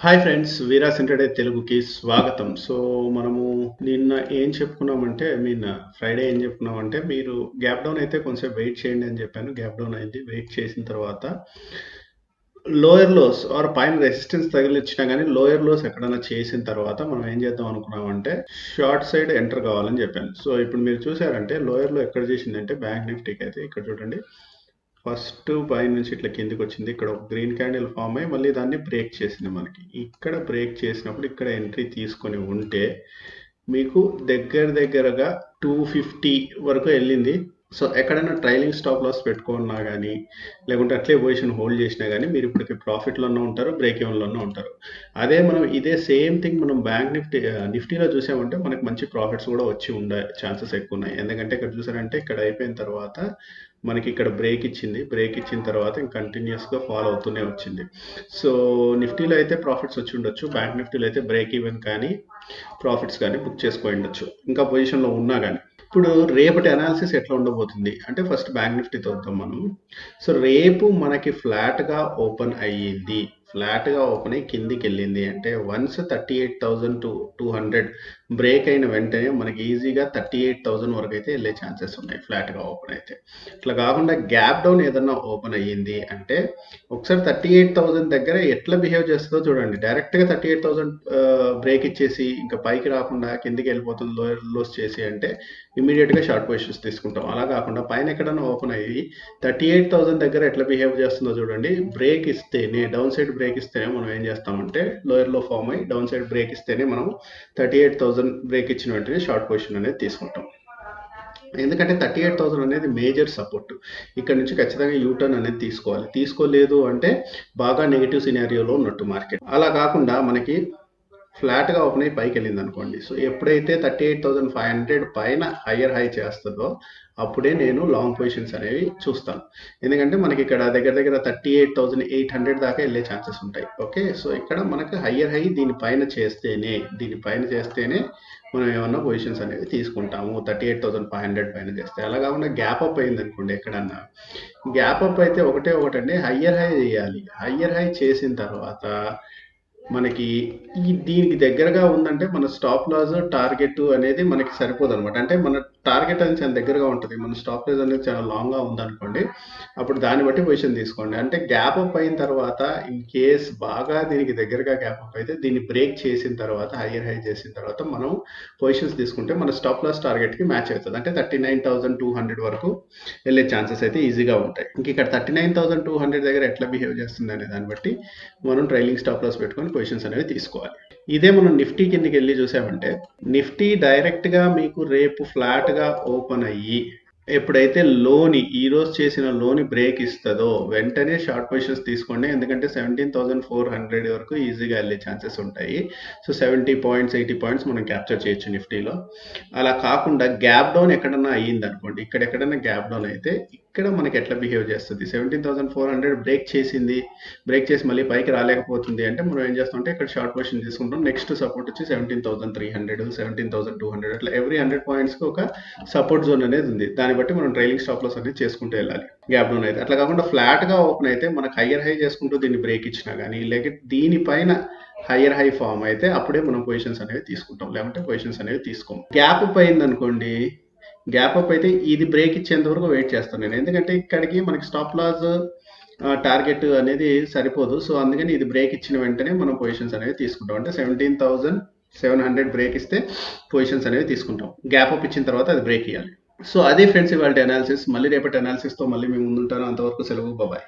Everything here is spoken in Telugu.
హాయ్ ఫ్రెండ్స్, వీరాస్ ఇంటర్డే తెలుగుకి స్వాగతం. సో మనము నిన్న ఏం చెప్పుకున్నామంటే ఫ్రైడే ఏం చెప్పుకున్నామంటే మీరు గ్యాప్ డౌన్ అయితే కొంచెం వెయిట్ చేయండి అని చెప్పాను. గ్యాప్ డౌన్ అయింది. వెయిట్ చేసిన తర్వాత లోయర్ లోస్ ఆర్ పైన రెసిస్టెన్స్ తగిలిచ్చినా కానీ లోయర్ లోస్ ఎక్కడైనా చేసిన తర్వాత మనం ఏం చేద్దాం అనుకున్నామంటే షార్ట్ సైడ్ ఎంటర్ కావాలని చెప్పాను. సో ఇప్పుడు మీరు చూసారంటే లోయర్లో ఎక్కడ చేసిందంటే బ్యాంక్ నిఫ్టీకి అయితే ఇక్కడ చూడండి, ఫస్ట్ పై నుంచి ఇట్లా కిందికి వచ్చింది. ఇక్కడ ఒక గ్రీన్ క్యాండిల్ ఫామ్ అయ్యి మళ్ళీ దాన్ని బ్రేక్ చేసింది. మనకి ఇక్కడ బ్రేక్ చేసినప్పుడు ఇక్కడ ఎంట్రీ తీసుకొని ఉంటే మీకు దగ్గరగా 250 వరకు వెళ్ళింది. సో ఎక్కడైనా ట్రైలింగ్ స్టాప్ లాస్ పెట్టుకున్నా కానీ లేకుంటే అట్లే పొజిషన్ హోల్డ్ చేసినా కానీ మీరు ఇప్పటికి ప్రాఫిట్లోనే ఉంటారు, బ్రేక్ ఈవెన్లోనే ఉంటారు. అదే మనం ఇదే సేమ్ థింగ్ మనం బ్యాంక్ నిఫ్టీలో చూసామంటే మనకి మంచి ప్రాఫిట్స్ కూడా వచ్చి ఉండే ఛాన్సెస్ ఎక్కువ ఉన్నాయి. ఎందుకంటే ఇక్కడ చూసారంటే ఇక్కడ అయిపోయిన తర్వాత మనకి ఇక్కడ బ్రేక్ ఇచ్చింది. బ్రేక్ ఇచ్చిన తర్వాత ఇంకా కంటిన్యూస్గా ఫాలో అవుతూనే వచ్చింది. సో నిఫ్టీలో అయితే ప్రాఫిట్స్ వచ్చి ఉండొచ్చు, బ్యాంక్ నిఫ్టీలో అయితే బ్రేక్ ఈవెన్ కానీ ప్రాఫిట్స్ కానీ బుక్ చేసుకొని ఉండొచ్చు ఇంకా పొజిషన్లో ఉన్నా కానీ. ఇప్పుడు రేపటి అనాలిసిస్ ఎట్లా ఉండబోతుంది అంటే ఫస్ట్ బ్యాంక్ నిఫ్టీ చూద్దాం మనం. సో రేపు మనకి ఫ్లాట్గా ఓపెన్ అయ్యింది, ఫ్లాట్గా ఓపెన్ అయ్యి కిందికి వెళ్ళింది అంటే వన్స్ 38,200 బ్రేక్ అయిన వెంటనే మనకి ఈజీగా 38,000 వరకు అయితే వెళ్ళే ఛాన్సెస్ ఉన్నాయి ఫ్లాట్గా ఓపెన్ అయితే. ఇట్లా కాకుండా గ్యాప్ డౌన్ ఏదన్నా ఓపెన్ అయ్యింది అంటే ఒకసారి 38,000 దగ్గర ఎట్లా బిహేవ్ చేస్తుందో చూడండి. డైరెక్ట్గా 38,000 బ్రేక్ ఇచ్చేసి ఇంకా పైకి రాకుండా కిందికి వెళ్ళిపోతుంది లోయర్ లోస్ చేసి అంటే ఇమీడియట్గా షార్ట్ పొజిషన్స్ తీసుకుంటాం. అలా కాకుండా పైన ఎక్కడన్నా ఓపెన్ అయ్యి 38,000 దగ్గర ఎట్లా బిహేవ్ చేస్తుందో చూడండి. బ్రేక్ ఇస్తేనే, డౌన్ సైడ్ బ్రేక్ ఇస్తేనే మనం ఏం చేస్తామంటే లోయర్లో ఫామ్ అయ్యి డౌన్ సైడ్ బ్రేక్ ఇస్తేనే మనం 38,000 బ్రేక్ ఇచ్చిన వెంటనే షార్ట్ పొజిషన్ అనేది తీసుకుంటాం. ఎందుకంటే 38,000 అనేది మేజర్ సపోర్ట్. ఇక్కడ నుంచి ఖచ్చితంగా యూటర్న్ అనేది తీసుకోవాలి. తీసుకోలేదు అంటే బాగా నెగిటివ్ సినారియోలో ఉన్నట్టు మార్కెట్. అలా కాకుండా మనకి ఫ్లాట్గా ఓపెన్ అయ్యి పైకి వెళ్ళింది అనుకోండి. సో ఎప్పుడైతే 38,500 పైన హయ్యర్ హై చేస్తుందో అప్పుడే నేను లాంగ్ పొజిషన్స్ అనేవి చూస్తాను. ఎందుకంటే మనకి ఇక్కడ దగ్గర 38,800 దాకా వెళ్ళే ఛాన్సెస్ ఉంటాయి. ఓకే, సో ఇక్కడ మనకు హయ్యర్ హై దీనిపైన చేస్తేనే మనం ఏమన్నా పొజిషన్స్ అనేవి తీసుకుంటాము. 38,500 పైన చేస్తే. అలా కాకుండా గ్యాప్ అప్ అయింది అనుకోండి, ఎక్కడన్నా గ్యాప్ అప్ అయితే ఒకటండి, హయ్యర్ హై చేయాలి. హయ్యర్ హై చేసిన తర్వాత మనకి దీనికి దగ్గరగా ఉందంటే మన స్టాప్ లాస్ టార్గెట్ అనేది మనకి సరిపోదు అనమాట. అంటే మన టార్గెట్ అనేది చాలా దగ్గరగా ఉంటుంది, మన స్టాప్ లాస్ అనేది చాలా లాంగ్గా ఉందనుకోండి, అప్పుడు దాన్ని బట్టి పొజిషన్ తీసుకోండి. అంటే గ్యాప్ అప్ అయిన తర్వాత ఇన్ కేస్ బాగా దీనికి దగ్గరగా గ్యాప్ అప్ అయితే దీన్ని బ్రేక్ చేసిన తర్వాత హయ్యర్ హై చేసిన తర్వాత మనం పొజిషన్స్ తీసుకుంటే మన స్టాప్ లాస్ టార్గెట్కి మ్యాచ్ అవుతుంది. అంటే 39,200 వరకు వెళ్ళే ఛాన్సెస్ అయితే ఈజీగా ఉంటాయి. ఇంక ఇక్కడ 39,200 దగ్గర ఎట్లా బిహేవ్ చేస్తుంది అనే దాన్ని బట్టి మనం ట్రైలింగ్ స్టాప్ లాస్ పెట్టుకొని పొజిషన్స్ అనేవి తీసుకోవాలి. ఇదే మనం నిఫ్టీ కిందకి వెళ్ళి చూసామంటే నిఫ్టీ డైరెక్ట్గా మీకు రేపు ఫ్లాట్గా ఓపెన్ అయ్యి ఎప్పుడైతే ఈ రోజు చేసిన లోని బ్రేక్ ఇస్తుందో వెంటనే షార్ట్ పొజిషన్స్ తీసుకోండి. ఎందుకంటే 17,400 వరకు ఈజీగా వెళ్ళే ఛాన్సెస్ ఉంటాయి. సో 70 పాయింట్స్ 80 పాయింట్స్ మనం క్యాప్చర్ చేయొచ్చు నిఫ్టీలో. అలా కాకుండా గ్యాప్ డౌన్ ఎక్కడన్నా అయ్యింది అనుకోండి, ఇక్కడ ఎక్కడన్నా గ్యాప్ డౌన్ అయితే ఇక్కడ మనకి ఎట్లా బిహేవ్ చేస్తుంది. 17,400 బ్రేక్ చేసి మళ్ళీ పైకి రాలేకపోతుంది అంటే మనం ఏం చేస్తాం అంటే ఇక్కడ షార్ట్ పొజిషన్ తీసుకుంటాం. నెక్స్ట్ సపోర్ట్ వచ్చి 17,300, 17,200 అట్లా ఎవ్రీ 100 పాయింట్స్కి ఒక సపోర్ట్ జోన్ అనేది ఉంది. దాన్ని బట్టి మనం ట్రైలింగ్ స్టాప్ లాస్ అనేది చేసుకుంటూ వెళ్ళాలి. గ్యాప్ డౌన్ అయితే అట్లా కాకుండా ఫ్లాట్గా ఓపెన్ అయితే మనకు హయ్యర్ హై చేసుకుంటూ దీన్ని బ్రేక్ ఇచ్చినా కానీ లేక దీనిపైన హయ్యర్ హై ఫామ్ అయితే అప్పుడే మనం పొజిషన్స్ అనేవి తీసుకుంటాం, లేకుంటే పొజిషన్స్ అనేవి తీసుకోం. గ్యాప్ అప్ అయింది అనుకోండి, గ్యాప్ అప్ అయితే ఇది బ్రేక్ ఇచ్చేంత వరకు వెయిట్ చేస్తాను నేను. ఎందుకంటే ఇక్కడికి మనకి స్టాప్ లాస్ టార్గెట్ అనేది సరిపోదు. సో అందుకని ఇది బ్రేక్ ఇచ్చిన వెంటనే మనం పొజిషన్స్ అనేవి తీసుకుంటాం. అంటే 17,700 బ్రేక్ ఇస్తే పొజిషన్స్ అనేవి తీసుకుంటాం. గ్యాప్ అప్ ఇచ్చిన తర్వాత అది బ్రేక్ ఇవ్వాలి. సో అదే ఫ్రెండ్స్ ఇవాళ అనాలిసిస్. మళ్ళీ రేపటి అనాలిసిస్తో మళ్ళీ మేము ముందుంటాను. అంతవరకు సెలవు, బాయ్.